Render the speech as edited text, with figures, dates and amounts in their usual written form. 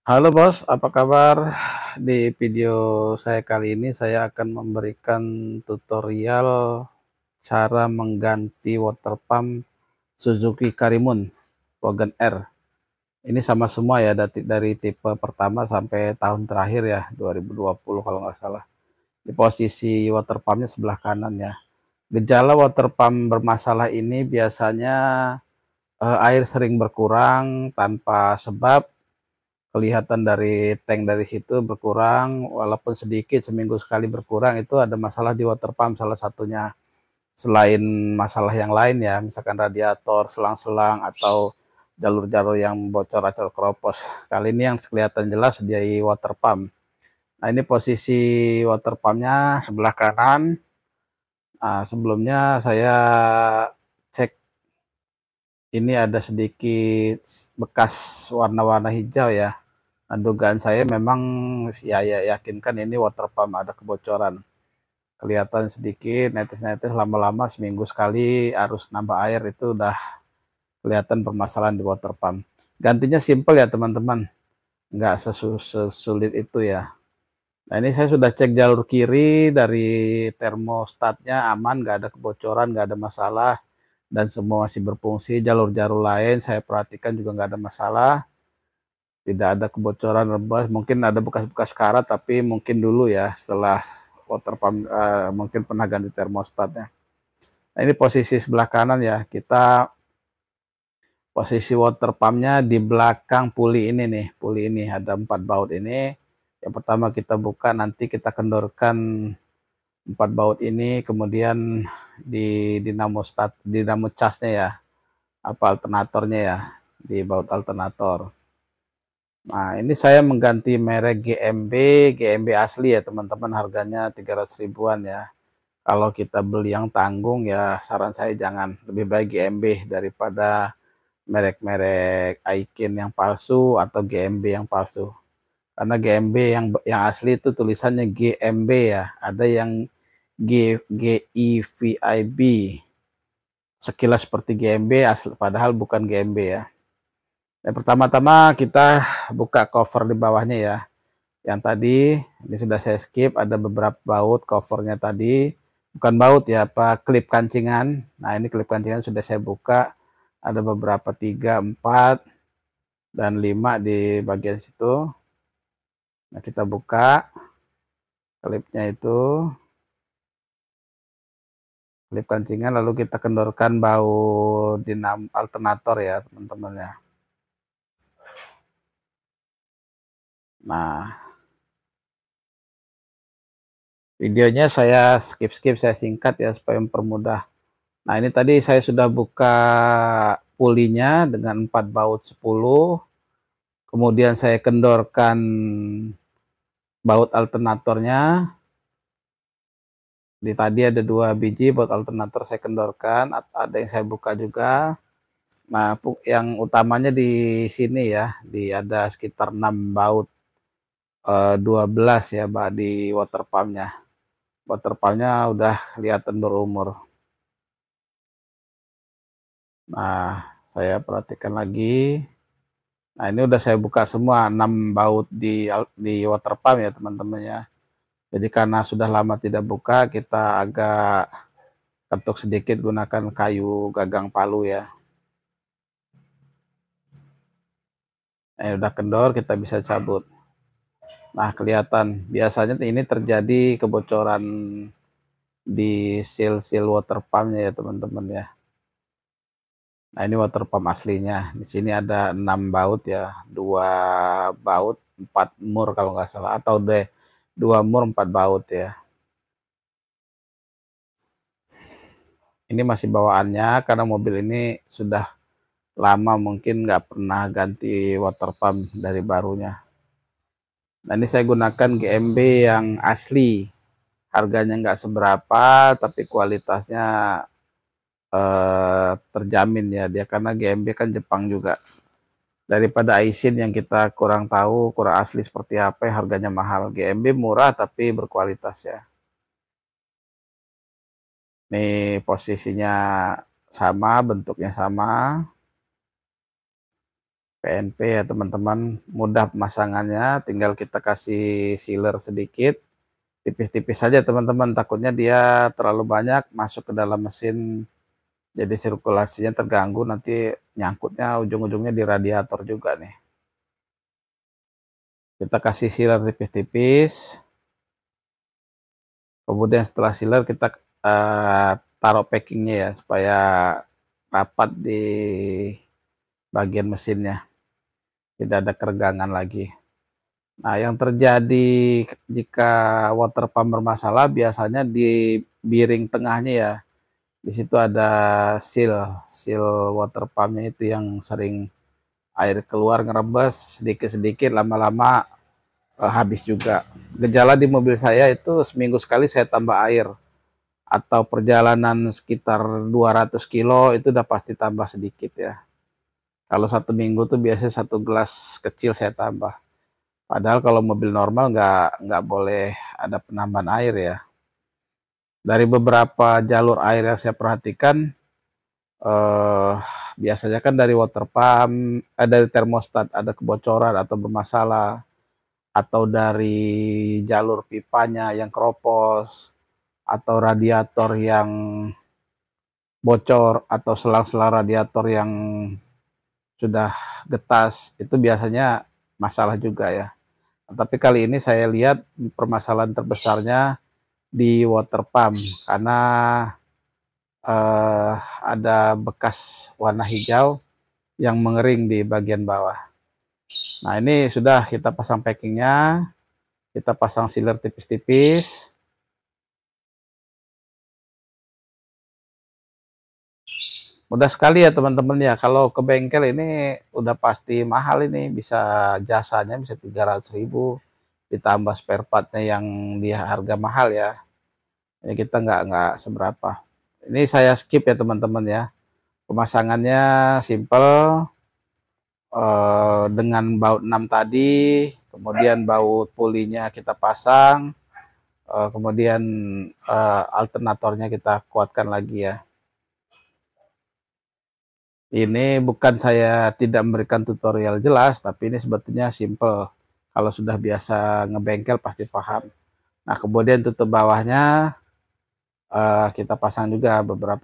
Halo Bos, apa kabar? Di video saya kali ini saya akan memberikan tutorial cara mengganti water pump Suzuki Karimun Wagon R. Ini sama semua ya dari tipe pertama sampai tahun terakhir ya 2020 kalau nggak salah. Di posisi water pumpnya sebelah kanan ya. Gejala water pump bermasalah ini biasanya air sering berkurang tanpa sebab. Kelihatan dari tank dari situ berkurang, walaupun sedikit, seminggu sekali berkurang, itu ada masalah di water pump salah satunya. Selain masalah yang lain ya, misalkan radiator, selang-selang, atau jalur-jalur yang bocor atau keropos. Kali ini yang kelihatan jelas di water pump. Nah, ini posisi water pumpnya sebelah kanan. Nah, sebelumnya saya cek ini ada sedikit bekas warna-warna hijau ya. Nah, dugaan saya memang ya yakinkan ini water pump ada kebocoran. Kelihatan sedikit netes-netes, lama-lama seminggu sekali harus nambah air itu udah kelihatan permasalahan di water pump. Gantinya simple ya teman-teman, nggak sesulit itu ya. Nah, ini saya sudah cek jalur kiri dari termostatnya aman, nggak ada kebocoran, nggak ada masalah, dan semua masih berfungsi. Jalur-jalur lain saya perhatikan juga nggak ada masalah. Tidak ada kebocoran rebas, mungkin ada bekas-bekas karat, tapi mungkin dulu ya setelah water pump mungkin pernah ganti termostatnya. Nah, ini posisi sebelah kanan ya, kita posisi water pumpnya di belakang puli ini nih, puli ini ada 4 baut ini. Yang pertama kita buka, nanti kita kendorkan 4 baut ini, kemudian di dinamo casnya ya, apa alternatornya ya, di baut alternator. Nah, ini saya mengganti merek GMB asli ya teman-teman, harganya 300 ribuan ya. Kalau kita beli yang tanggung ya saran saya jangan, lebih baik GMB daripada merek-merek Aikin yang palsu atau GMB yang palsu. Karena GMB yang asli itu tulisannya GMB ya, ada yang GIVIB. Sekilas seperti GMB asli padahal bukan GMB ya. Yang pertama-tama kita buka cover di bawahnya ya. Yang tadi ini sudah saya skip, ada beberapa baut covernya tadi, bukan baut ya, apa klip kancingan. Nah, ini klip kancingan sudah saya buka, ada beberapa 3, 4, dan 5 di bagian situ. Nah, kita buka klipnya itu, klip kancingan, lalu kita kendorkan baut dinamo alternator ya teman-teman ya. Nah, videonya saya skip-skip, saya singkat ya supaya mempermudah. Nah, ini tadi saya sudah buka pulinya dengan 4 baut 10, kemudian saya kendorkan baut alternatornya. Di tadi ada 2 biji baut alternator saya kendorkan, ada yang saya buka juga. Nah, yang utamanya di sini ya, ada sekitar 6 baut 12 ya, Mbak, di water pumpnya. Water pumpnya udah kelihatan berumur. Nah, saya perhatikan lagi. Nah, ini udah saya buka semua 6 baut di water pump ya teman-teman ya. Jadi karena sudah lama tidak buka, kita agak ketuk sedikit gunakan kayu gagang palu ya. Nah, udah kendor, kita bisa cabut. Nah, kelihatan biasanya ini terjadi kebocoran di seal water pumpnya ya teman-teman ya. Nah, ini water pump aslinya. Di sini ada 6 baut ya, 2 baut, 4 mur kalau nggak salah, atau 2 mur 4 baut ya. Ini masih bawaannya karena mobil ini sudah lama, mungkin nggak pernah ganti water pump dari barunya. Nah, ini saya gunakan GMB yang asli. Harganya nggak seberapa, tapi kualitasnya terjamin ya dia, karena GMB kan Jepang juga. Daripada Aisin yang kita kurang tahu, kurang asli seperti apa, harganya mahal. GMB murah tapi berkualitas ya. Nih posisinya sama, bentuknya sama. PNP ya teman-teman, mudah pemasangannya, tinggal kita kasih sealer sedikit, tipis-tipis saja teman-teman, takutnya dia terlalu banyak masuk ke dalam mesin, jadi sirkulasinya terganggu, nanti nyangkutnya ujung-ujungnya di radiator juga nih. Kita kasih sealer tipis-tipis, kemudian setelah sealer kita taruh packingnya ya, supaya rapat di bagian mesinnya, tidak ada keregangan lagi. Nah, yang terjadi jika water pump bermasalah biasanya di bearing tengahnya ya. Di situ ada seal water pumpnya itu yang sering air keluar ngerembes sedikit-sedikit, lama-lama habis juga. Gejala di mobil saya itu seminggu sekali saya tambah air, atau perjalanan sekitar 200 kilo itu udah pasti tambah sedikit ya. Kalau 1 minggu tuh biasanya 1 gelas kecil saya tambah. Padahal kalau mobil normal nggak boleh ada penambahan air ya. Dari beberapa jalur air yang saya perhatikan, eh, biasanya kan dari water pump, dari termostat ada kebocoran atau bermasalah, atau dari jalur pipanya yang keropos, atau radiator yang bocor, atau selang-selang radiator yang sudah getas, itu biasanya masalah juga ya. Tapi kali ini saya lihat permasalahan terbesarnya di water pump, karena ada bekas warna hijau yang mengering di bagian bawah. Nah, ini sudah kita pasang packingnya, kita pasang sealer tipis-tipis. Mudah sekali ya teman-teman ya, kalau ke bengkel ini udah pasti mahal, ini bisa jasanya bisa 300.000, ditambah spare partnya yang dia harga mahal ya. Ini kita nggak seberapa. Ini saya skip ya teman-teman ya. Pemasangannya simple, dengan baut 6 tadi, kemudian baut pulinya kita pasang, kemudian alternatornya kita kuatkan lagi ya. Ini bukan saya tidak memberikan tutorial jelas, tapi ini sebetulnya simple. Kalau sudah biasa ngebengkel pasti paham. Nah, kemudian tutup bawahnya kita pasang juga beberapa